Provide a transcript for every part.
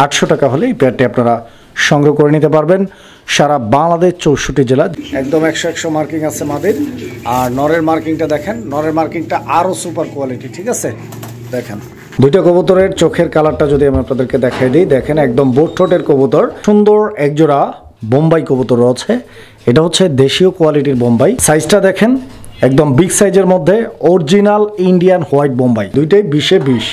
800 টাকা হলে এই পেয়ারটি আপনারা সংগ্রহ করে নিতে পারবেন। সারা বাংলাদেশ 64 জেলা একদম 100 মার্কিং আছে মাদের। আর নরের মার্কিংটা দেখেন, নরের মার্কিংটা আরও সুপার কোয়ালিটি, ঠিক আছে। দেখেন দুইটা কবুতরের চোখের কালারটা যদি আমি আপনাদেরকে দেখাই দিই, দেখেন একদম বোট ঠোঁটের কবুতর, সুন্দর একজোড়া বোম্বাই কবুতর রয়েছে। এটা হচ্ছে দেশীয় কোয়ালিটির বোম্বাই। সাইজটা দেখেন একদম বিগ সাইজের মধ্যে অরিজিনাল ইন্ডিয়ান হোয়াইট বোম্বাই, দুইটাই 20-20।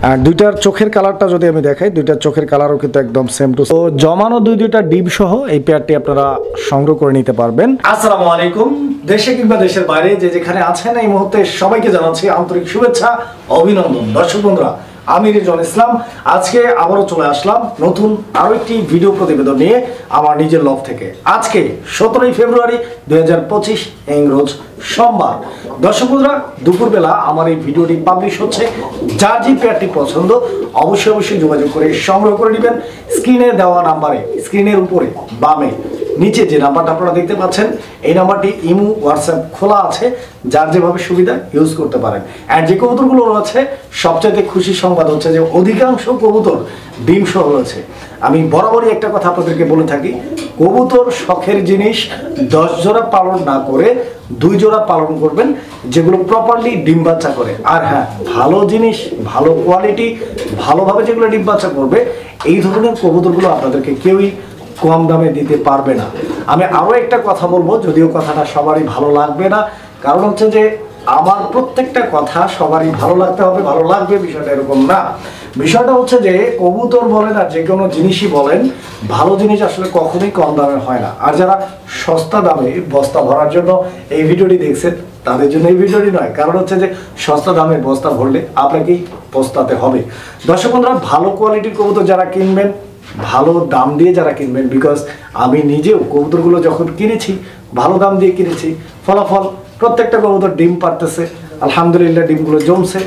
আর দুইটার চোখের কালারটা যদি আমি দেখাই, দুইটার চোখের কালারও কিন্তু একদম সেম টু। তো জমানো দুইটা ডিম সহ এই পেয়ারটি আপনারা সংগ্রহ করে নিতে পারবেন। আসসালামু আলাইকুম, দেশে কিংবা দেশের বাইরে যে যেখানে আছেন এই মুহূর্তে সবাইকে জানাচ্ছি আন্তরিক শুভেচ্ছা, অভিনন্দন। দর্শক বন্ধুরা, আমি রিজন ইসলাম আজকে আবারও চলে আসলাম নতুন আরো একটি ভিডিও প্রতিবেদন নিয়ে আমার নিজের লফট থেকে। আজকে 17 ফেব্রুয়ারি 2025 রোজ সোমবার। দর্শক বন্ধুরা, দুপুরবেলা আমার এই ভিডিওটি পাবলিশ হচ্ছে। যার যে পেয়ারটি পছন্দ অবশ্যই যোগাযোগ করে সংগ্রহ করে নেবেন। স্ক্রিনে দেওয়া নাম্বারে, স্ক্রিনের উপরে বামে নিচে যে নাম্বারটা আপনারা দেখতে পাচ্ছেন, এই নাম্বারটি ইমো হোয়াটসঅ্যাপ খোলা আছে, যার যেভাবে সুবিধা ইউজ করতে পারেন। আর যে কবুতরগুলো রয়েছে সবচেয়ে খুশি সংবাদ হচ্ছে যে অধিকাংশ কবুতর ডিম সহ রয়েছে। আমি বরাবরই একটা কথা আপনাদেরকে বলে থাকি, কবুতর শখের জিনিস 10 জোড়া পালন না করে 2 জোড়া পালন করবেন, যেগুলো প্রপারলি ডিম বাচ্চা করে। আর হ্যাঁ, ভালো জিনিস, ভালো কোয়ালিটি, ভালোভাবে যেগুলো ডিম বাচ্চা করবে, এই ধরনের কবুতরগুলো আপনাদেরকে কেউই কম দামে দিতে পারবে না। আমি আরো একটা কথা বলবো, যদিও কথাটা সবারই ভালো লাগবে না, কারণ হচ্ছে যে আমার প্রত্যেকটা কথা সবারই ভালো লাগতে হবে, ভালো লাগবে বিষয়টা এরকম না। বিষয়টা হচ্ছে যে কবুতর বলেন আর যে কোনো জিনিসই বলেন, ভালো জিনিস আসলে কখনোই কম দামে হয় না। আর যারা সস্তা দামে বস্তা ভরার জন্য এই ভিডিওটি দেখছেন, তাদের জন্য এই ভিডিওটি নয়। কারণ হচ্ছে যে সস্তা দামে বস্তা ভরলে আপনাকেই পস্তাতে হবে। দর্শক বন্ধুরা, ভালো কোয়ালিটির কবুতর যারা কিনবেন, ভালো দাম দিয়ে যারা কিনবেন, বিকজ আমি নিজেও কবুতরগুলো যখন কিনেছি ভালো দাম দিয়ে কিনেছি, ফলাফল প্রত্যেকটা কবুতর ডিম পারতেছে, আলহামদুলিল্লাহ ডিমগুলো জমছে।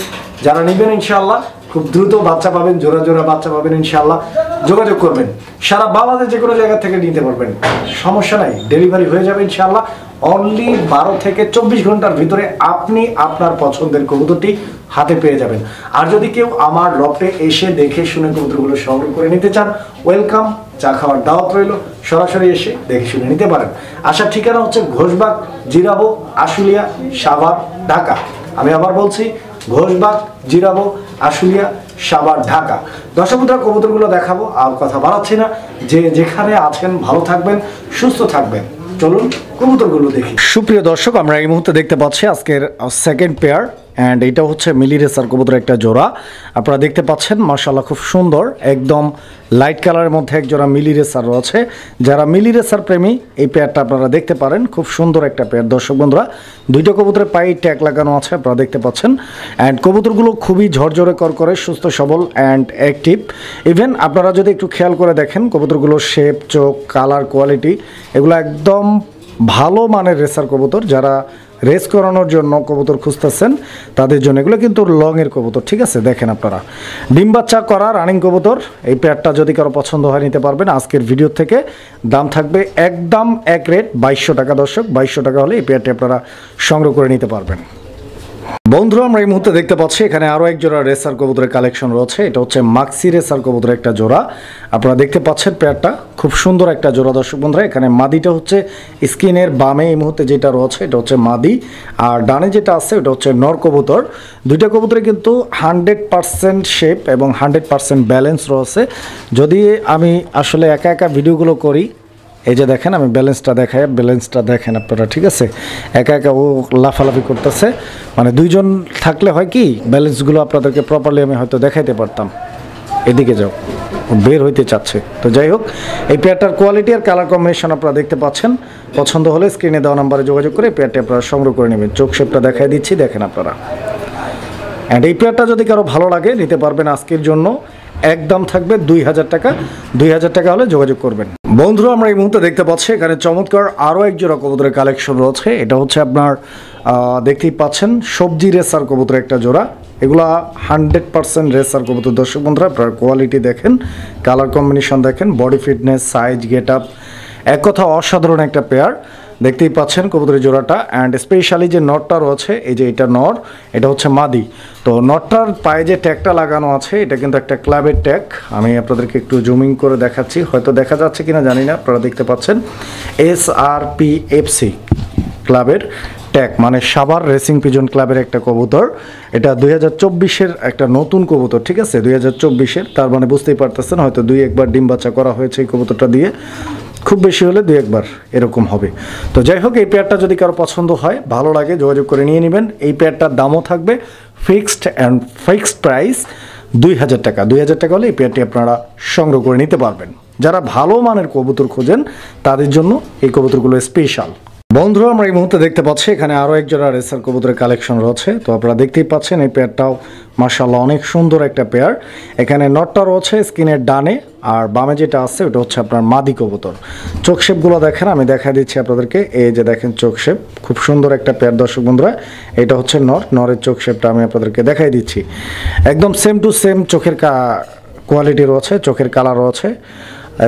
যারা নেবেন ইনশাআল্লাহ খুব দ্রুত বাচ্চা পাবেন, জোড়া জোড়া বাচ্চা পাবেন ইনশাআল্লাহ। যোগাযোগ করবেন, সারা বাংলাদেশ যে কোনো জায়গা থেকে নিতে পারবেন, সমস্যা নাই, ডেলিভারি হয়ে যাবে ইনশাআল্লাহ। অনলি 12 থেকে 24 ঘন্টার ভিতরে আপনি আপনার পছন্দের কবুতরটি হাতে পেয়ে যাবেন। আর যদি কেউ আমার লফটে এসে দেখে শুনে কবুতরগুলো সংগ্রহ করে নিতে চান, ওয়েলকাম, চা খাওয়ার দাওয়াত রইল, সরাসরি এসে দেখে শুনে নিতে পারেন। আসার ঠিকানা হচ্ছে ঘোষবাগ, জিরাবো, আশুলিয়া, সাভার, ঢাকা। আমি আবার বলছি, ঘোষবাগ, জিরাবো, আশুলিয়া, সাভার, ঢাকা। দর্শক বন্ধুরা, কবুতরগুলো দেখাবো, আর কথা বাড়াচ্ছি না। যে যেখানে আছেন ভালো থাকবেন, সুস্থ থাকবেন। চলুন কবুতরগুলো দেখি। সুপ্রিয় দর্শক, আমরা এই মুহূর্তে দেখতে পাচ্ছি আজকের সেকেন্ড পেয়ার, অ্যান্ড এটা হচ্ছে মিলি রেসার কবুতর একটা জোড়া। আপনারা দেখতে পাচ্ছেন মাশাআল্লাহ খুব সুন্দর, একদম লাইট কালারের মধ্যে এক জোড়া মিলি রেসার রয়েছে। যারা মিলি রেসার প্রেমী, এই পেয়ারটা আপনারা দেখতে পারেন, খুব সুন্দর একটা পেয়ার। দর্শক বন্ধুরা, দুইটা কবুতরের পায়ে ট্যাগ লাগানো আছে, আপনারা দেখতে পাচ্ছেন। অ্যান্ড কবুতরগুলো খুবই ঝরঝরে করে, সুস্থ সবল অ্যান্ড অ্যাক্টিভ। ইভেন আপনারা যদি একটু খেয়াল করে দেখেন, কবুতরগুলোর শেপ, চোখ, কালার, কোয়ালিটি, এগুলো একদম ভালো মানের রেসার কবুতর। যারা রেস করানোর জন্য কবুতর খুঁজতেছেন তাদের জন্য এগুলো কিন্তু লংয়ের কবুতর, ঠিক আছে। দেখেন আপনারা ডিম বাচ্চা করা রানিং কবুতর। এই পেয়ারটা যদি কারো পছন্দ হয় নিতে পারবেন। আজকের ভিডিও থেকে দাম থাকবে একদম এক রেট 2200 টাকা। দর্শক, 2200 টাকা হলে এই পেয়ারটি আপনারা সংগ্রহ করে নিতে পারবেন। বন্ধুরা, আমরা এই মুহূর্তে দেখতে পাচ্ছি এখানে আরও এক জোড়া রেসার কবুতরের কালেকশন রয়েছে। এটা হচ্ছে মাক্সি রেসার কবুতরের একটা জোড়া। আপনারা দেখতে পাচ্ছেন পেয়ারটা খুব সুন্দর একটা জোড়া। দর্শক বন্ধুরা, এখানে মাদিটা হচ্ছে স্ক্রিনের বামে এই মুহূর্তে যেটা রয়েছে এটা হচ্ছে মাদি, আর ডানে যেটা আছে ওটা হচ্ছে নর কবুতর। দুইটা কবুতরে কিন্তু 100% শেপ এবং 100% ব্যালেন্স রয়েছে। যদি আমি আসলে একা একা ভিডিওগুলো করি, এই যে দেখেন আমি ব্যালেন্সটা দেখাই, ব্যালেন্সটা দেখেন আপনারা, ঠিক আছে। একা একা ও লাফালাফি করতেছে, মানে দুইজন থাকলে হয় কি ব্যালেন্সগুলো আপনাদেরকে প্রপারলি আমি হয়তো দেখাইতে পারতাম। এদিকে যাও, বের হইতে চাচ্ছে। তো যাই হোক, এই পেয়ারটার কোয়ালিটি আর কালার কম্বিনেশন আপনারা দেখতে পাচ্ছেন। পছন্দ হলে স্ক্রিনে দেওয়া নাম্বারে যোগাযোগ করে পেয়ারটি আপনারা সংগ্রহ করে নেবেন। চোখ শেপটা দেখাই দিচ্ছি, দেখেন আপনারা। অ্যান্ড এই পেয়ারটা যদি কারো ভালো লাগে নিতে পারবেন। আজকের জন্য একদম থাকবে 2000 টাকা। 2000 টাকা হলে যোগাযোগ করবেন। বন্ধুরা, আমরা এই মুহূর্তে দেখতে পাচ্ছি এখানে চমৎকার আরও এক জোড়া কবুতরের কালেকশন রয়েছে। এটা হচ্ছে আপনার দেখতেই পাচ্ছেন সবজি রেসার কবুতরের একটা জোড়া। এগুলা 100% রেসার কবুতর। দর্শক বন্ধুরা, আপনার কোয়ালিটি দেখেন, কালার কম্বিনেশন দেখেন, body fitness, size, get up, এক কথা অসাধারণ একটা পেয়ার। দেখতেই পাচ্ছেন কবুতরের জোড়াটা। অ্যান্ড স্পেশালি যে নটটা রয়েছে, এই যে এটা নর, এটা হচ্ছে মাদি। তো নটটার পায়ে যে ট্যাগটা লাগানো আছে এটা কিন্তু একটা ক্লাবের ট্যাগ। আমি আপনাদেরকে একটু জুমিং করে দেখাচ্ছি, হয়তো দেখা যাচ্ছে কিনা জানি না, আপনারা দেখতে পাচ্ছেন SRPFC ক্লাবের ট্যাগ, মানে সাভার রেসিং পিজন ক্লাবের একটা কবুতর। এটা 2024-এর একটা নতুন কবুতর, ঠিক আছে, 2024-এর। তার মানে বুঝতেই পারতেছেন হয়তো 2-1 ডিম বাচ্চা করা হয়েছে এই কবুতরটা দিয়ে, খুব বেশি হলে 2-1 এরকম হবে। তো যাই হোক, এই পেয়ারটা যদি কারো পছন্দ হয়, ভালো লাগে, যোগাযোগ করে নিয়ে নেবেন। এই পেয়ারটার দামও থাকবে ফিক্সড প্রাইস 2000 টাকা। 2000 টাকা হলে এই পেয়ারটি আপনারা সংগ্রহ করে নিতে পারবেন। যারা ভালো মানের কবুতর খোঁজেন তাদের জন্য এই কবুতরগুলো স্পেশাল। বন্ধুরা, আমরা এই মুহূর্তে দেখতে পাচ্ছি এখানে আরও এক জোড়া রেসার কবুতরের কালেকশন রয়েছে। তো আপনারা দেখতেই পাচ্ছেন এই পেয়ারটাও মাশাআল্লাহ অনেক সুন্দর একটা পেয়ার। এখানে নটটা রয়েছে স্ক্রিনের ডানে, আর বামে যেটা আছে ওটা হচ্ছে আপনার মাদি কবুতর। চোখ শেপগুলো দেখেন, আমি দেখা দিচ্ছি আপনাদেরকে। এই যে দেখেন চোখ শেপ, খুব সুন্দর একটা পেয়ার দর্শক বন্ধুরা। এটা হচ্ছে নরের চোখ শেপটা আমি আপনাদেরকে দেখাই দিচ্ছি। একদম সেম টু সেম চোখের কোয়ালিটি রয়েছে, চোখের কালার রয়েছে।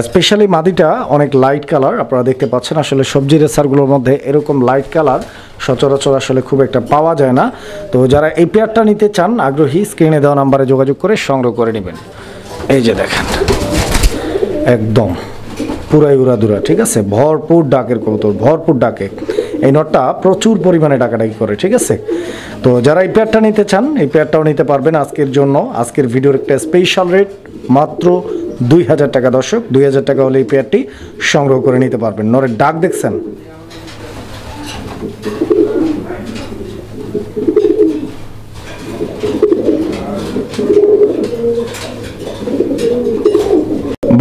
স্পেশালি মাদিটা অনেক লাইট কালার, আপনারা দেখতে পাচ্ছেন। আসলে সবজি রেসারগুলোর মধ্যে এরকম লাইট কালার সচরাচর আসলে খুব একটা পাওয়া যায় না। তো যারা এই পেয়ারটা নিতে চান, আগ্রহী, স্ক্রিনে দেওয়া নাম্বারে যোগাযোগ করে সংগ্রহ করে নেবেন। এই যে দেখেন, একদম পুরাই উড়াদুরা, ঠিক আছে, ভরপুর ডাকের কবুতর, ভরপুর ডাকে। এই নটটা প্রচুর পরিমাণে ডাকাডাকি করে, ঠিক আছে। তো যারা এই পেয়ারটা নিতে চান, এই পেয়ারটাও নিতে পারবেন আজকের জন্য। আজকের ভিডিওর একটা স্পেশাল রেট মাত্র 2000 টাকা দর্শক। 2000 টাকা হলে এই পেয়ারটি সংগ্রহ করে নিতে পারবেন। নরের ডাক দেখছেন,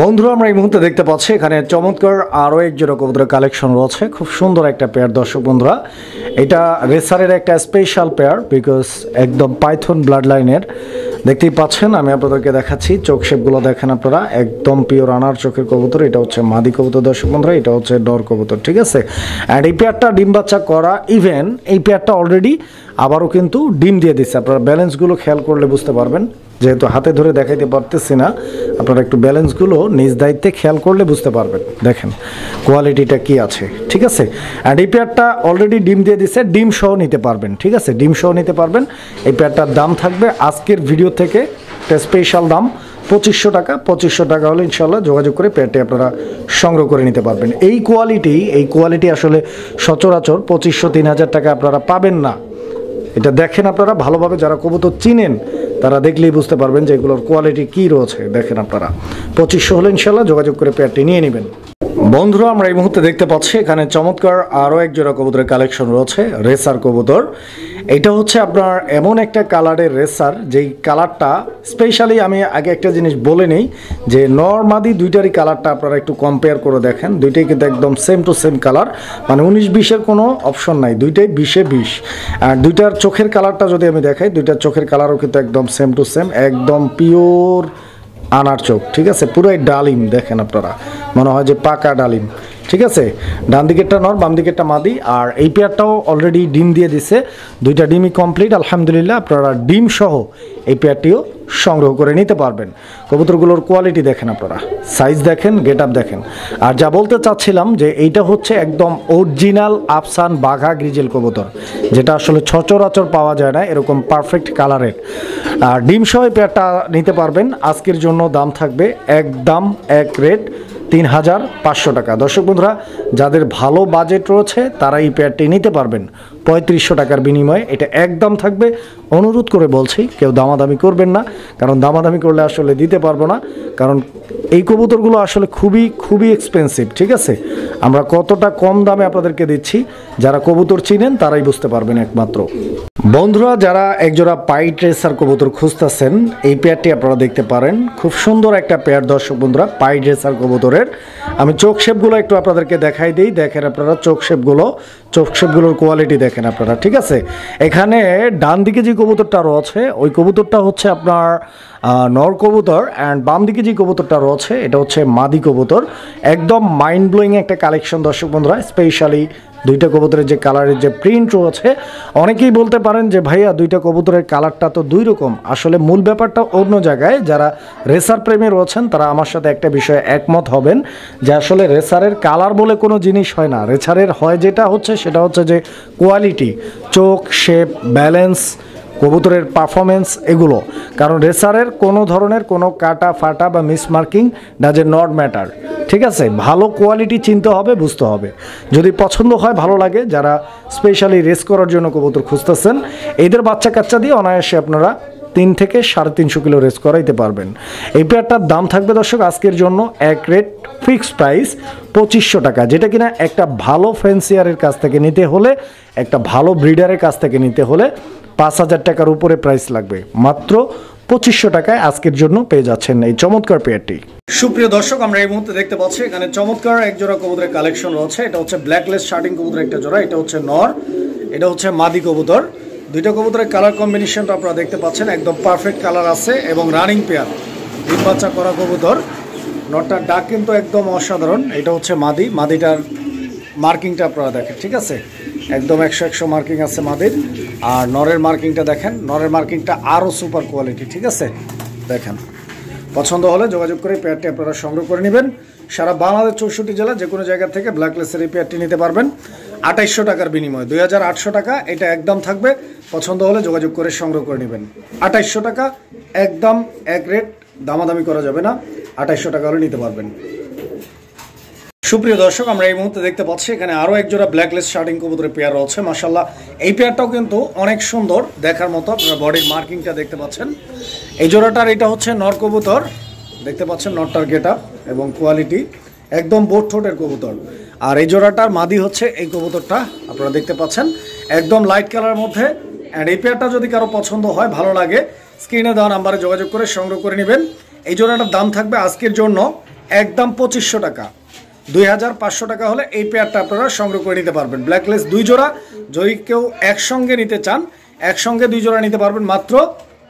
বন্ধুরা আমরা এই মুহূর্তে দেখতে পাচ্ছি এখানে চমৎকার আরও এক জোড়া কবুতরের কালেকশন রয়েছে। খুব সুন্দর একটা পেয়ার দর্শক বন্ধুরা। এটা রেসারের একটা স্পেশাল পেয়ার, বিকজ একদম পাইথন ব্লাড লাইনের। দেখতেই পাচ্ছেন, আমি আপনাদেরকে দেখাচ্ছি। চোখ শেপগুলো দেখেন আপনারা, একদম পিওর আনার চোখের কবুতর। এটা হচ্ছে মাদি কবুতর দর্শক বন্ধুরা, এটা হচ্ছে ডর কবুতর, ঠিক আছে। অ্যান্ড এই পেয়ারটা ডিম বাচ্চা করা, ইভেন এই পেয়ারটা অলরেডি আবারও কিন্তু ডিম দিয়ে দিচ্ছে। আপনারা ব্যালেন্সগুলো খেয়াল করলে বুঝতে পারবেন, যেহেতু হাতে ধরে দেখাইতে পারতেছি না, আপনারা একটু ব্যালেন্সগুলো নিজ দায়িত্বে খেয়াল করলে বুঝতে পারবেন। দেখেন কোয়ালিটিটা কি আছে, ঠিক আছে। অ্যান্ড এই পেয়ারটা অলরেডি ডিম দিয়ে দিচ্ছে, ডিম সহ নিতে পারবেন, ঠিক আছে, ডিম সহ নিতে পারবেন। এই পেয়ারটার দাম থাকবে আজকের ভিডিও থেকে একটা স্পেশাল দাম 2500 টাকা। 2500 টাকা হলে ইনশাল্লাহ যোগাযোগ করে পেয়ারটি আপনারা সংগ্রহ করে নিতে পারবেন। এই কোয়ালিটি আসলে সচরাচর 2500-3000 টাকা আপনারা পাবেন না। এটা দেখেন আপনারা ভালোভাবে, যারা কবুতর চিনেন তারা দেখলেই বুঝতে পারবেন যে এগুলোর কোয়ালিটি কী রয়েছে। দেখেন আপনারা 2500 হলে ইনশাল্লাহ যোগাযোগ করে পেয়ারটি নিয়ে নেবেন। বন্ধুরা আমরা এই মুহূর্তে দেখতে পাচ্ছি এখানে চমৎকার আরও এক জোড়া কবুতরের কালেকশন রয়েছে, রেসার কবুতর। এটা হচ্ছে আপনার এমন একটা কালারের রেসার, যেই কালারটা স্পেশালি আমি আগে একটা জিনিস বলে নেই, যে নরমাদি দুইটারই কালারটা আপনারা একটু কম্পেয়ার করে দেখেন। দুইটাই কিন্তু একদম সেম টু সেম কালার, মানে 19-20-এর কোনো অপশন নাই, দুইটাই 20-20। আর দুইটার চোখের কালারটা যদি আমি দেখাই, দুইটার চোখের কালারও কিন্তু একদম সেম টু সেম, একদম পিওর আনার চোখ, ঠিক আছে, পুরাই ডালিম। দেখেন আপনারা, মনে হয় যে পাকা ডালিম, ঠিক আছে। ডান দিকেরটা নর, বাম দিকেরটা মাদি। আর এই পেয়ারটাও অলরেডি ডিম দিয়ে দিছে, দুইটা ডিমই কমপ্লিট আলহামদুলিল্লাহ। আপনারা ডিম সহ এই পেয়ারটিও সংগ্রহ করে নিতে পারবেন। কবুতরগুলোর কোয়ালিটি দেখেন আপনারা, সাইজ দেখেন, গেট আপ দেখেন। আর যা বলতে চাচ্ছিলাম যে এইটা হচ্ছে একদম অরিজিনাল আফসান বাঘা গ্রিজেল কবুতর, যেটা আসলে সচরাচর পাওয়া যায় না এরকম পারফেক্ট কালারের। আর ডিম সহ এই পেয়ারটা নিতে পারবেন। আজকের জন্য দাম থাকবে একদম এক রেট 3500 টাকা। দর্শক বন্ধুরা, যাদের ভালো বাজেট রয়েছে তারা এই পেয়ারটি নিতে পারবেন 3500 টাকার বিনিময়ে। এটা একদম থাকবে। অনুরোধ করে বলছি, কেউ দামাদামি করবেন না, কারণ দামাদামি করলে আসলে দিতে পারবো না, কারণ এই কবুতরগুলো আসলে খুবই এক্সপেন্সিভ, ঠিক আছে। আমরা কতটা কম দামে আপনাদেরকে দিচ্ছি, যারা কবুতর চিনেন তারাই বুঝতে পারবেন একমাত্র। বন্ধুরা, যারা একজোড়া পাইট রেসার কবুতর খুঁজতেছেন, এই পেয়ারটি আপনারা দেখতে পারেন। খুব সুন্দর একটা পেয়ার দর্শক বন্ধুরা, পাইট রেসার কবুতরের। আমি চোখ শেপগুলো একটু আপনাদেরকে দেখাই দিই। দেখেন আপনারা চোখ শেপগুলোর কোয়ালিটি দেখেন আপনারা, ঠিক আছে। এখানে ডান দিকে যে কবুতরটা রয়েছে, ওই কবুতরটা হচ্ছে আপনার নর কবুতর। অ্যান্ড বাম দিকে যে কবুতরটা রয়েছে এটা হচ্ছে মাদি কবুতর। একদম মাইন্ড ব্লোয়িং একটা কালেকশন দর্শক বন্ধুরা। স্পেশালি দুইটা কবুতরের যে কালারের যে প্রিন্ট রয়েছে, অনেকেই বলতে পারেন যে ভাইয়া দুইটা কবুতরের কালারটা তো দুই রকম। আসলে মূল ব্যাপারটা অন্য জায়গায়। যারা রেসার প্রেমী রয়েছেন তারা আমার সাথে একটা বিষয়ে একমত হবেন যে আসলে রেসারের কালার বলে কোনো জিনিস হয় না। রেসারের হয় যেটা হচ্ছে সেটা হচ্ছে যে কোয়ালিটি, চোখ, শেপ, ব্যালেন্স, কবুতরের পারফরমেন্স, এগুলো। কারণ রেসারের কোনো ধরনের কোনো কাটা ফাটা বা মিসমার্কিং ডাজেন্ট নট ম্যাটার। ঠিক আছে, ভালো কোয়ালিটি চিনতে হবে, বুঝতে হবে। যদি পছন্দ হয়, ভালো লাগে, যারা স্পেশালি রেস করার জন্য কবুতর খুঁজতেছেন, এদের বাচ্চা কাচ্চা দিয়ে অনায়াসে আপনারা 3 থেকে 350 কিলো রেস করাইতে পারবেন। এই পেয়ারটার দাম থাকবে দর্শক আজকের জন্য এক রেট ফিক্সড প্রাইস 2500 টাকা, যেটা কিনা একটা ভালো ফ্যান্সিয়ারের কাছ থেকে নিতে হলে, একটা ভালো ব্রিডারের কাছ থেকে নিতে হলে 5000 টাকার উপরে প্রাইস লাগবে। মাত্র 2500 টাকায় আজকের জন্য পেয়ে যাচ্ছেন এই চমৎকার পেয়ারটি। সুপ্রিয় দর্শক, আমরা এই মুহূর্তে দেখতে পাচ্ছি এখানে চমৎকার এক জোড়া কবুতরের কালেকশন রয়েছে। এটা হচ্ছে ব্ল্যাকলেস শার্টিং কবুতরের একটা জোড়া, এটা হচ্ছে নর, এটা হচ্ছে মাদি কবুতর। দুইটা কবুতরের কালার কম্বিনেশনটা আপনারা দেখতে পাচ্ছেন, একদম পারফেক্ট কালার আছে এবং রানিং পেয়ার, ডিম বাচ্চা করা কবুতর। নরটার ডাক কিন্তু একদম অসাধারণ। এটা হচ্ছে মাদি, মাদিটার মার্কিংটা আপনারা দেখেন, ঠিক আছে, একদম 100 মার্কিং আছে মাদির। আর নরের মার্কিংটা দেখেন, নরের মার্কিংটা আরও সুপার কোয়ালিটি, ঠিক আছে। দেখেন, পছন্দ হলে যোগাযোগ করে পেয়ারটি আপনারা সংগ্রহ করে নেবেন। সারা বাংলাদেশ 64 জেলা যে কোনো জায়গা থেকে ব্ল্যাকলেসের এই পেয়ারটি নিতে পারবেন 2800 টাকার বিনিময়ে। 2800 টাকা এটা একদম থাকবে। পছন্দ হলে যোগাযোগ করে সংগ্রহ করে নেবেন। 2800 টাকা একদম, এক রেট, দামাদামি করা যাবে না। 2800 টাকা হলে নিতে পারবেন। সুপ্রিয় দর্শক, আমরা এই মুহূর্তে দেখতে পাচ্ছি এখানে আরও এক জোড়া ব্ল্যাকলেস শার্টিং কবুতরের পেয়ার রয়েছে। মাশাআল্লাহ, এই পেয়ারটাও কিন্তু অনেক সুন্দর দেখার মতো। আপনারা বডির মার্কিংটা দেখতে পাচ্ছেন। এই জোড়াটার এটা হচ্ছে নর কবুতর, দেখতে পাচ্ছেন নরটার গেট আপ এবং কোয়ালিটি, একদম বোট ঠোঁটের কবুতর। আর এই জোড়াটার মাদি হচ্ছে এই কবুতরটা, আপনারা দেখতে পাচ্ছেন একদম লাইট কালারের মধ্যে। অ্যান্ড এই পেয়ারটা যদি কারো পছন্দ হয়, ভালো লাগে, স্ক্রিনে দেওয়া নাম্বারে যোগাযোগ করে সংগ্রহ করে নেবেন। এই জোড়াটার দাম থাকবে আজকের জন্য একদম 2500 টাকা। 2500 টাকা হলে এই পেয়ারটা আপনারা সংগ্রহ করে নিতে পারবেন। ব্ল্যাকলেস 2 জোড়া, যদি কেউ একসঙ্গে নিতে চান, একসঙ্গে 2 জোড়া নিতে পারবেন মাত্র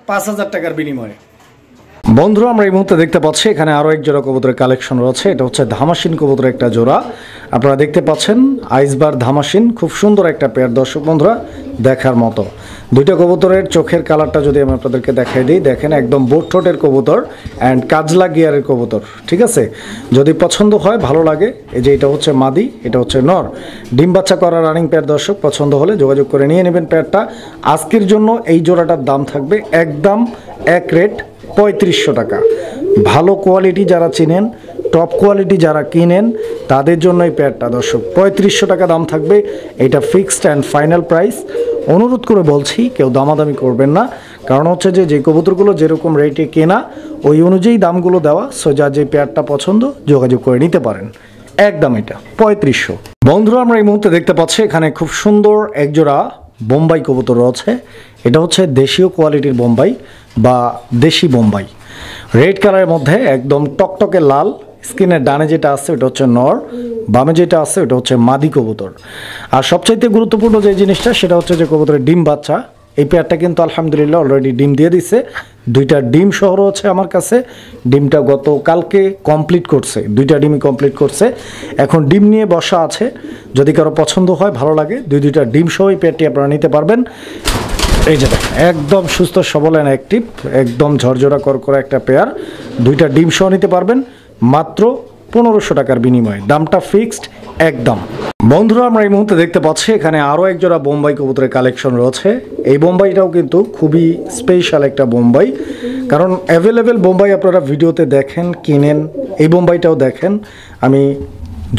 5000 টাকার বিনিময়ে। বন্ধুরা, আমরা এই মুহূর্তে দেখতে পাচ্ছি এখানে আরও এক জোড়া কবুতরের কালেকশন রয়েছে। এটা হচ্ছে ধামাসিন কবুতরের একটা জোড়া, আপনারা দেখতে পাচ্ছেন আইসবার ধামাসিন, খুব সুন্দর একটা পেয়ার দর্শক বন্ধুরা, দেখার মতো। দুইটা কবুতরের চোখের কালারটা যদি আমি আপনাদেরকে দেখাই দিই, দেখেন একদম বোট ঠোঁটের কবুতর অ্যান্ড কাজলা গিয়ারের কবুতর, ঠিক আছে। যদি পছন্দ হয়, ভালো লাগে, এই যে এটা হচ্ছে মাদি, এটা হচ্ছে নর, ডিম বাচ্চা করা রানিং পেয়ার। দর্শক পছন্দ হলে যোগাযোগ করে নিয়ে নেবেন পেয়ারটা। আজকের জন্য এই জোড়াটার দাম থাকবে একদম এক রেট 3500 টাকা। ভালো কোয়ালিটি যারা চিনেন, টপ কোয়ালিটি যারা কিনেন, তাদের জন্য এই পেয়ারটা দর্শক 3500 টাকা দাম থাকবে। এটা ফিক্সড অ্যান্ড ফাইনাল প্রাইস। অনুরোধ করে বলছি, কেউ দামাদামি করবেন না। কারণ হচ্ছে যে কবুতরগুলো যেরকম রেটে কেনা, ওই অনুযায়ী দামগুলো দেওয়া। সো যা যে পেয়ারটা পছন্দ যোগাযোগ করে নিতে পারেন। একদম এটা 3500। বন্ধুরা, আমরা এই মুহূর্তে দেখতে পাচ্ছি এখানে খুব সুন্দর একজোড়া বোম্বাই কবুতর রয়েছে। এটা হচ্ছে দেশীয় কোয়ালিটির বোম্বাই বা দেশি বোম্বাই, রেড কালারের মধ্যে একদম টকটকে লাল। স্ক্রিনের ডানে যেটা আছে ওটা হচ্ছে নর, বামে যেটা আছে ওটা হচ্ছে মাদি কবুতর। আর সবচাইতে গুরুত্বপূর্ণ যে জিনিসটা সেটা হচ্ছে যে কবুতরের ডিম বাচ্চা। এই পেয়ারটা কিন্তু আলহামদুলিল্লাহ অলরেডি ডিম দিয়ে দিছে। 2টা ডিম সহ রয়েছে আমার কাছে। ডিমটা গতকালকে কমপ্লিট করছে, 2টা ডিমই কমপ্লিট করছে, এখন ডিম নিয়ে বসা আছে। যদি কারো পছন্দ হয়, ভালো লাগে, 2টা ডিম সহ এই পেয়ারটি আপনারা নিতে পারবেন। এই যে দেখেন, একদম সুস্থ সবল অ্যান্ড অ্যাক্টিভ, একদম ঝরঝরা করকরা একটা পেয়ার। 2টা ডিম সহ নিতে পারবেন মাত্র 1500 টাকার বিনিময়ে। দামটা ফিক্সড একদম। বন্ধুরা, আমরা এই মুহূর্তে দেখতে পাচ্ছি এখানে আরও এক জোড়া বোম্বাই কবুতরের কালেকশন রয়েছে। এই বোম্বাইটাও কিন্তু খুবই স্পেশাল একটা বোম্বাই, কারণ অ্যাভেলেবেল বোম্বাই আপনারা ভিডিওতে দেখেন, কিনেন। এই বোম্বাইটাও দেখেন। আমি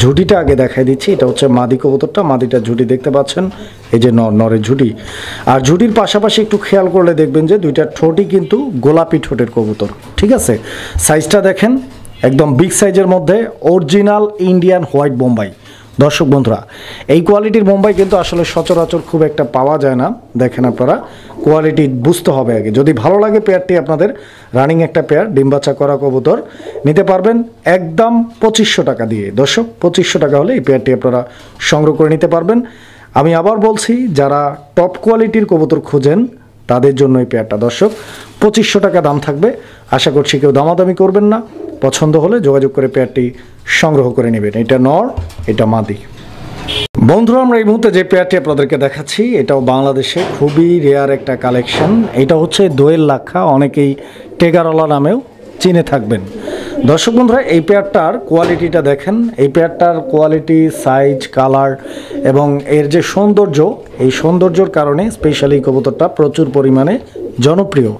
ঝুটিটা আগে দেখাই দিচ্ছি। এটা হচ্ছে মাদি কবুতরটা, মাদিটা ঝুটি দেখতে পাচ্ছেন, এই যে নরের ঝুটি। আর ঝুটির পাশাপাশি একটু খেয়াল করলে দেখবেন যে 2টা ঠোঁটই কিন্তু গোলাপি ঠোঁটের কবুতর, ঠিক আছে। সাইজটা দেখেন, একদম বিগ সাইজের মধ্যে অরিজিনাল ইন্ডিয়ান হোয়াইট বোম্বাই। দর্শক বন্ধুরা, এই কোয়ালিটির বোম্বাই কিন্তু আসলে সচরাচর খুব একটা পাওয়া যায় না। দেখেন, আপনারা কোয়ালিটি বুঝতে হবে আগে। যদি ভালো লাগে পেয়ারটি, আপনাদের রানিং একটা পেয়ার, ডিম বাচ্চা করা কবুতর নিতে পারবেন একদম 2500 টাকা দিয়ে। দর্শক, 2500 টাকা হলে এই পেয়ারটি আপনারা সংগ্রহ করে নিতে পারবেন। আমি আবার বলছি, যারা টপ কোয়ালিটির কবুতর খোঁজেন তাদের জন্য এই পেয়ারটা দর্শক 2500 টাকা দাম থাকবে। আশা করছি কেউ দামাদামি করবেন না, পছন্দ হলে যোগাযোগ করে পেয়ারটি সংগ্রহ করে নেবেন। এটা নর, এটা মাদি। বন্ধুরা, আমরা এই মুহূর্তে যে পেয়ারটি আপনাদেরকে দেখাচ্ছি এটাও বাংলাদেশে খুবই রেয়ার একটা কালেকশন। এটা হচ্ছে দোয়েল লাক্ষা, অনেকেই টেগারওয়ালা নামেও চিনে থাকবেন। দর্শক বন্ধুরা, এই পেয়ারটার কোয়ালিটিটা দেখেন। এই পেয়ারটার কোয়ালিটি, সাইজ, কালার এবং এর যে সৌন্দর্য, এই সৌন্দর্যর কারণে স্পেশালি কবুতরটা প্রচুর পরিমাণে জনপ্রিয়।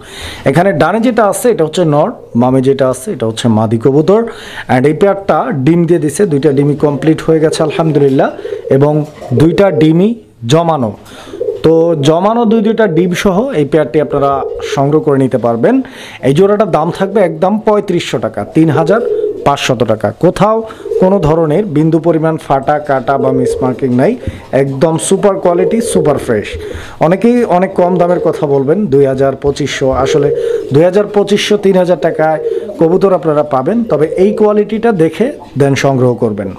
এখানে ডানে যেটা আছে এটা হচ্ছে নর, বামে যেটা আছে এটা হচ্ছে মাদি কবুতর। অ্যান্ড এই পেয়ারটা ডিম দিয়ে দিছে, 2টা ডিমই কমপ্লিট হয়ে গেছে আলহামদুলিল্লাহ, এবং 2টা ডিমই জমানো। তো জমানো দুইটা ডিম সহ এই পেয়ারটি আপনারা সংগ্রহ করে নিতে পারবেন। এই জোড়াটার দাম থাকবে একদম 3500 টাকা, 3500 টাকা। কোথাও কোনো ধরনের বিন্দু পরিমাণ ফাটা, কাটা বা মিসমার্কিং নাই, একদম সুপার কোয়ালিটি, সুপার ফ্রেশ। অনেকেই অনেক কম দামের কথা বলবেন, 2000, 2500, আসলে 2000, 2500, 3000 টাকায় কবুতর আপনারা পাবেন, তবে এই কোয়ালিটিটা দেখে দেন সংগ্রহ করবেন।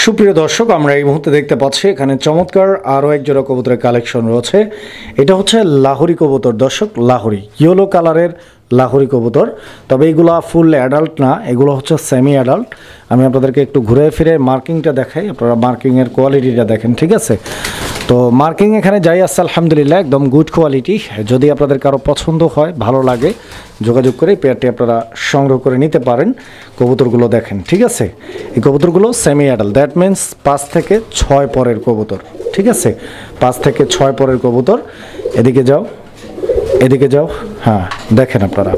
সুপ্রিয় দর্শক, আমরা এই মুহূর্তে দেখতে পাচ্ছি এখানে চমৎকার আরও এক জোড়া কবুতরের কালেকশন রয়েছে। এটা হচ্ছে লাহোরি কবুতর দর্শক, লাহোরি ইয়েলো কালারের লাহোরি কবুতর। তবে এইগুলো ফুল অ্যাডাল্ট না, এগুলো হচ্ছে সেমি অ্যাডাল্ট। আমি আপনাদেরকে একটু ঘুরে ফিরে মার্কিংটা দেখাই, আপনারা মার্কিংয়ের কোয়ালিটিটা দেখেন, ঠিক আছে? তো মার্কিং এখানে যাই আছে আলহামদুলিল্লাহ, একদম গুড কোয়ালিটি। যদি আপনাদের কারো পছন্দ হয়, ভালো লাগে, যোগাযোগ করে পেয়ারটি আপনারা সংগ্রহ করে নিতে পারেন। কবুতরগুলো দেখেন, ঠিক আছে? এই কবুতরগুলো সেমি অ্যাডাল্ট, দ্যাট মিন্স 5 থেকে 6 পরের কবুতর, ঠিক আছে? 5 থেকে 6 পরের কবুতর। এদিকে যাও, এদিকে যাও, হ্যাঁ দেখেন আপনারা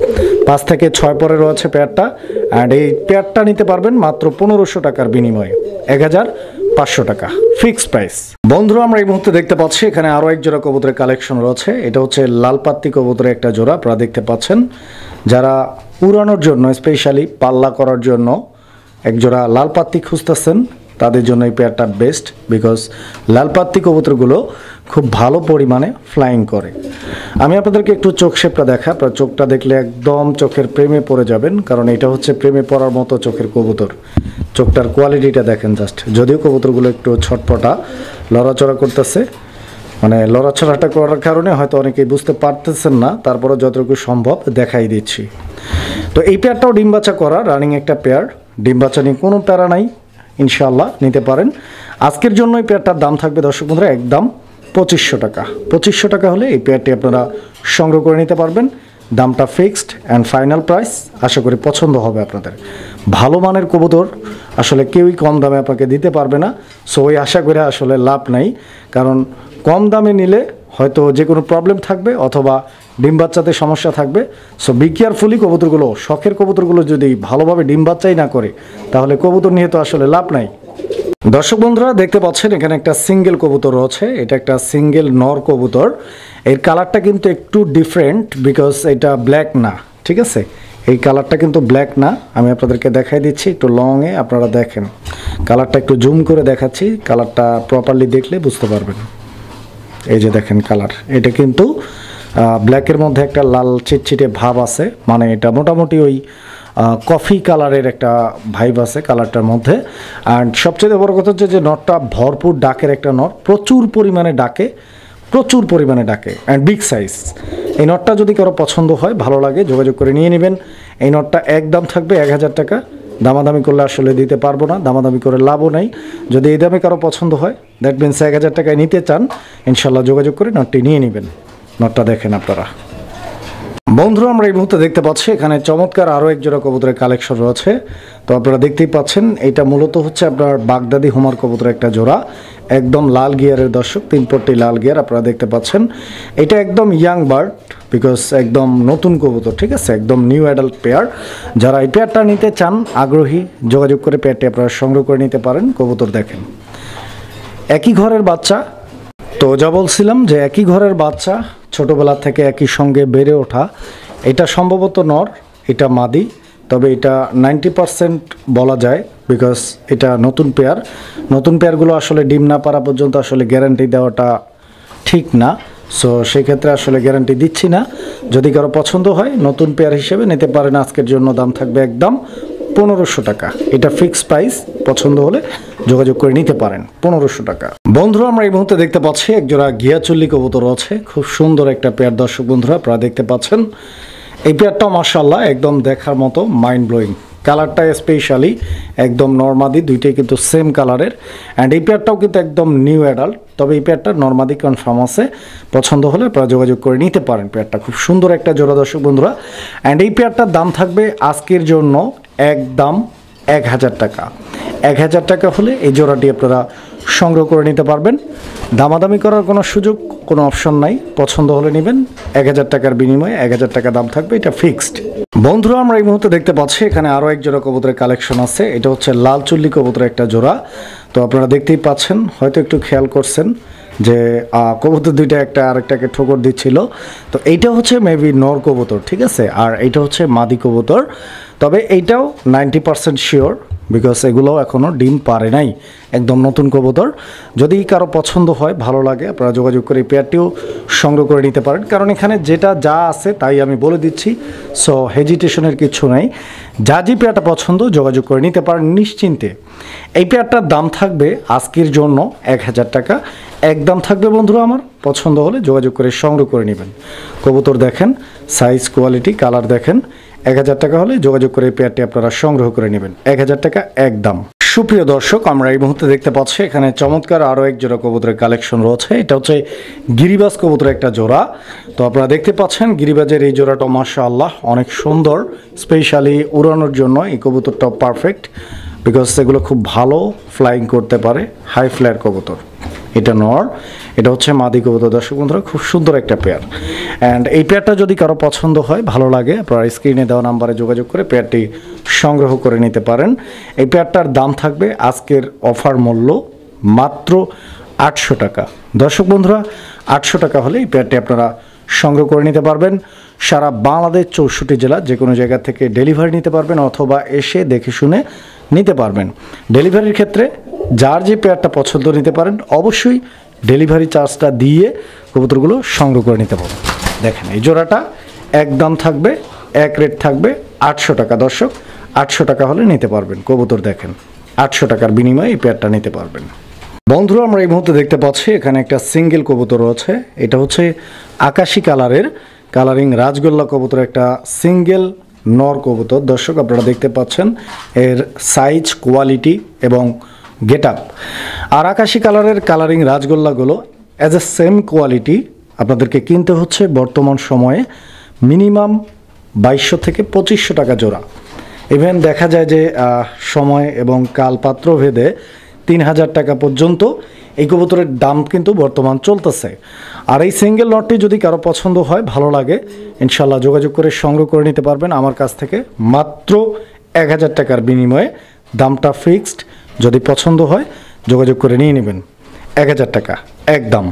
5 থেকে 6 পরে রয়েছে পেয়ারটা। অ্যান্ড এই পেয়ারটা নিতে পারবেন মাত্র 1500 টাকার বিনিময়ে, 1500 টাকা ফিক্সড প্রাইস। বন্ধুরা, আমরা এই মুহূর্তে দেখতে পাচ্ছি এখানে আরও এক জোড়া কবুতরের কালেকশন রয়েছে। এটা হচ্ছে লালপাত্তি কবুতরের একটা জোড়া, আপনারা দেখতে পাচ্ছেন। যারা উড়ানোর জন্য, স্পেশালি পাল্লা করার জন্য এক জোড়া লালপাত্তি খুঁজতেছেন, তাদের জন্য এই পেয়ারটা বেস্ট, বিকজ লালপাত্তি কবুতরগুলো খুব ভালো পরিমাণে ফ্লাইং করে। আমি আপনাদেরকে একটু চোখ শেপটা দেখা, আপনার চোখটা দেখলে একদম চোখের প্রেমে পড়ে যাবেন, কারণ এটা হচ্ছে প্রেমে পড়ার মতো চোখের কবুতর। চোখটার কোয়ালিটিটা দেখেন জাস্ট। যদিও কবুতরগুলো একটু ছটপটা, লড়াচড়া করতেছে, মানে লড়াচড়াটা করার কারণে হয়তো অনেকেই বুঝতে পারতেছেন না, তারপরে যতটুকু সম্ভব দেখাই দিচ্ছি। তো এই পেয়ারটাও ডিম বাচ্চা করা রানিং একটা পেয়ার, ডিম বাচ্চা নিয়ে কোনো প্যারা নাই, ইনশাআল্লাহ নিতে পারেন। আজকের জন্য এই পেয়ারটার দাম থাকবে দর্শক বন্ধুরা একদম 2500 টাকা। 2500 টাকা হলে এই পেয়ারটি আপনারা সংগ্রহ করে নিতে পারবেন। দামটা ফিক্সড অ্যান্ড ফাইনাল প্রাইস। আশা করি পছন্দ হবে আপনাদের। ভালো মানের কবুতর আসলে কেউই কম দামে আপনাকে দিতে পারবে না, সো ওই আশা করে আসলে লাভ নাই, কারণ কম দামে নিলে হয়তো যে কোনো প্রবলেম থাকবে অথবা ডিম বাচ্চাতে সমস্যা থাকবে। সো বি কেয়ারফুলি কবুতরগুলো, শখের কবুতরগুলো যদি ভালোভাবে ডিম বাচ্চাই না করে, তাহলে কবুতর নিয়ে তো আসলে লাভ নাই। দর্শক বন্ধুরা, দেখতে পাচ্ছেন এখানে একটা সিঙ্গেল কবুতর রয়েছে। এটা একটা সিঙ্গেল নর কবুতর। এর কালারটা কিন্তু একটু ডিফারেন্ট, বিকজ এটা ব্ল্যাক না, ঠিক আছে? এই কালারটা কিন্তু ব্ল্যাক না। আমি আপনাদেরকে দেখাই দিচ্ছি একটু লংয়ে, আপনারা দেখেন। কালারটা একটু জুম করে দেখাচ্ছি, কালারটা প্রপারলি দেখলে বুঝতে পারবেন। এই যে দেখেন কালার, এটা কিন্তু ব্ল্যাকের মধ্যে একটা লাল চিটচিটে ভাব আছে, মানে এটা মোটামুটি ওই কফি কালারের একটা ভাইব আছে কালারটার মধ্যে। অ্যান্ড সবচেয়ে বড় কথা হচ্ছে যে নটটা ভরপুর ডাকের একটা নট, প্রচুর পরিমাণে ডাকে, প্রচুর পরিমাণে ডাকে, অ্যান্ড বিগ সাইজ। এই নটটা যদি কারো পছন্দ হয়, ভালো লাগে, যোগাযোগ করে নিয়ে নেবেন। এই নটটা একদম থাকবে 1000 টাকা। দামাদামি করলে আসলে দিতে পারবো না, দামাদামি করে লাভও নেই। যদি এই দামে কারো পছন্দ হয়, দ্যাট মিনস 1000 টাকায় নিতে চান, ইনশাল্লাহ যোগাযোগ করে নটটি নিয়ে নেবেন। নটটা দেখেন আপনারা। বন্ধুরা, আমরা এই মুহূর্তে দেখতে পাচ্ছি এখানে চমৎকার আরও এক জোড়া কবুতরের কালেকশন রয়েছে। তো আপনারা দেখতেই পাচ্ছেন, এটা মূলত হচ্ছে আপনার বাগদাদি হোমার কবুতরের একটা জোড়া, একদম লাল গিয়ারের দর্শক, 3 পট্টি লাল গিয়ার আপনারা দেখতে পাচ্ছেন। এটা একদম ইয়াং বার্ড, বিকজ একদম নতুন কবুতর, ঠিক আছে? একদম নিউ অ্যাডাল্ট পেয়ার। যারা এই পেয়ারটা নিতে চান, আগ্রহী, যোগাযোগ করে পেয়ারটি আপনারা সংগ্রহ করে নিতে পারেন। কবুতর দেখেন, একই ঘরের বাচ্চা। তো যা বলছিলাম যে একই ঘরের বাচ্চা, ছোটোবেলা থেকে একই সঙ্গে বেড়ে ওঠা। এটা সম্ভবত নর, এটা মাদি, তবে এটা 90% বলা যায়, বিকজ এটা নতুন পেয়ার। নতুন পেয়ারগুলো আসলে ডিম না পারা পর্যন্ত আসলে গ্যারান্টি দেওয়াটা ঠিক না, সো সেক্ষেত্রে আসলে গ্যারান্টি দিচ্ছি না। যদি কারো পছন্দ হয়, নতুন পেয়ার হিসেবে নিতে পারেন। আজকের জন্য দাম থাকবে একদম 1500 টাকা। এটা ফিক্সড প্রাইস, পছন্দ হলে যোগাযোগ করে নিতে পারেন, 1500 টাকা। বন্ধুরা, আমরা এই মুহূর্তে দেখতে পাচ্ছি একজোড়া ঘিয়াচল্লি কবুতর আছে, খুব সুন্দর একটা পেয়ার। দর্শক বন্ধুরা, আপনারা দেখতে পাচ্ছেন এই পেয়ারটাও মাশাআল্লাহ একদম দেখার মতো মাইন্ড ব্লোয়িং। কালারটা স্পেশালি একদম নরমাদি, দুইটাই কিন্তু সেম কালারের। অ্যান্ড এই পেয়ারটাও কিন্তু একদম নিউ অ্যাডাল্ট, তবে এই পেয়ারটা নরমাদি কনফার্ম আছে। পছন্দ হলে আপনারা যোগাযোগ করে নিতে পারেন। পেয়ারটা খুব সুন্দর একটা জোড়া দর্শক বন্ধুরা। অ্যান্ড এই পেয়ারটার দাম থাকবে আজকের জন্য একদম 1000 টাকা। 1000 টাকা হলে এই জোড়াটি আপনারা সংগ্রহ করে নিতে পারবেন। দামাদামি করার কোনো সুযোগ, কোনো অপশন নাই। পছন্দ হলে নেবেন। 1000 টাকার বিনিময়ে 1000 টাকা দাম থাকবে, এটা ফিক্সড। বন্ধুরা আমরা এই মুহূর্তে দেখতে পাচ্ছি এখানে আরও এক জোড়া কবুতরের কালেকশন আছে। এটা হচ্ছে লাল চুল্লি কবুতরের একটা জোড়া। তো আপনারা দেখতেই পাচ্ছেন, হয়তো একটু খেয়াল করছেন যে কবুতর দুইটা একটা আরেকটাকে ঠোকর দিচ্ছিল। তো এইটা হচ্ছে মেবি নর কবুতর, ঠিক আছে, আর এইটা হচ্ছে মাদি কবুতর। তবে এইটাও 90% শিওর, বিকজ এগুলোও এখনও ডিম পারে নাই, একদম নতুন কবুতর। যদি কারো পছন্দ হয়, ভালো লাগে, আপনারা যোগাযোগ করে এই পেয়ারটিও সংগ্রহ করে নিতে পারেন। কারণ এখানে যেটা যা আছে তাই আমি বলে দিচ্ছি, সো হেজিটেশনের কিছু নাই। যা যে পেয়ারটা পছন্দ যোগাযোগ করে নিতে পারেন নিশ্চিন্তে। এই পেয়ারটার দাম থাকবে আজকের জন্য 1000 টাকা একদম থাকবে। বন্ধুরা আমার পছন্দ হলে যোগাযোগ করে সংগ্রহ করে নেবেন। কবুতর দেখেন, সাইজ, কোয়ালিটি, কালার দেখেন। 1000 টাকা হলে যোগাযোগ করে এই পেয়ারটি আপনারা সংগ্রহ করে নেবেন। 1000 টাকা একদম। সুপ্রিয় দর্শক, আমরা এই মুহূর্তে দেখতে পাচ্ছি এখানে চমৎকার আরও এক জোড়া কবুতরের কালেকশন রয়েছে। এটা হচ্ছে গিরিবাজ কবুতরের একটা জোড়া। তো আপনারা দেখতে পাচ্ছেন গিরিবাজের এই জোড়াটা মাশাআল্লাহ অনেক সুন্দর। স্পেশালি উড়ানোর জন্য এই কবুতরটাও পারফেক্ট, বিকজ সেগুলো খুব ভালো ফ্লাইং করতে পারে। হাই ফ্লায়ার কবুতর। এটা নর, এটা হচ্ছে মাদি কবুতর। দর্শক বন্ধুরা খুব সুন্দর একটা পেয়ার। অ্যান্ড এই পেয়ারটা যদি কারো পছন্দ হয়, ভালো লাগে, আপনারা স্ক্রিনে দেওয়া নাম্বারে যোগাযোগ করে পেয়ারটি সংগ্রহ করে নিতে পারেন। এই পেয়ারটার দাম থাকবে আজকের অফার মূল্য মাত্র 800 টাকা। দর্শক বন্ধুরা 800 টাকা হলে এই পেয়ারটি আপনারা সংগ্রহ করে নিতে পারবেন। সারা বাংলাদেশ 64 জেলা যে কোনো জায়গা থেকে ডেলিভারি নিতে পারবেন, অথবা এসে দেখে শুনে নিতে পারবেন। ডেলিভারির ক্ষেত্রে যার যে পেয়ারটা পছন্দ নিতে পারেন, অবশ্যই ডেলিভারি চার্জটা দিয়ে কবুতরগুলো সংগ্রহ করে নিতে পারবেন। দেখেন এই জোড়াটা একদম থাকবে, এক রেট থাকবে 800 টাকা। দর্শক 800 টাকা হলে নিতে পারবেন। কবুতর দেখেন, 800 টাকার বিনিময়ে এই পেয়ারটা নিতে পারবেন। বন্ধুরা আমরা এই মুহূর্তে দেখতে পাচ্ছি এখানে একটা সিঙ্গেল কবুতর রয়েছে। এটা হচ্ছে আকাশি কালারের কালারিং রাজগোল্লা কবুতর, একটা সিঙ্গেল নর কবুতর। দর্শক আপনারা দেখতে পাচ্ছেন এর সাইজ, কোয়ালিটি এবং গেট আপ। আর আকাশি কালারের কালারিং রাজগোল্লাগুলো অ্যাজ এ সেম কোয়ালিটি আপনাদেরকে কিনতে হচ্ছে বর্তমান সময়ে মিনিমাম 2200 থেকে 2500 টাকা জোড়া। ইভেন দেখা যায় যে সময় এবং কালপাত্র ভেদে 3000 টাকা পর্যন্ত এই কবুতরের দাম কিন্তু বর্তমান চলতেছে। আর এই সিঙ্গেল নটটি যদি কারো পছন্দ হয়, ভালো লাগে, ইনশাল্লাহ যোগাযোগ করে সংগ্রহ করে নিতে পারবেন আমার কাছ থেকে মাত্র 1000 টাকার বিনিময়ে। দামটা ফিক্সড, যদি পছন্দ হয় যোগাযোগ করে নিয়ে নেবেন। 1000 টাকা একদম।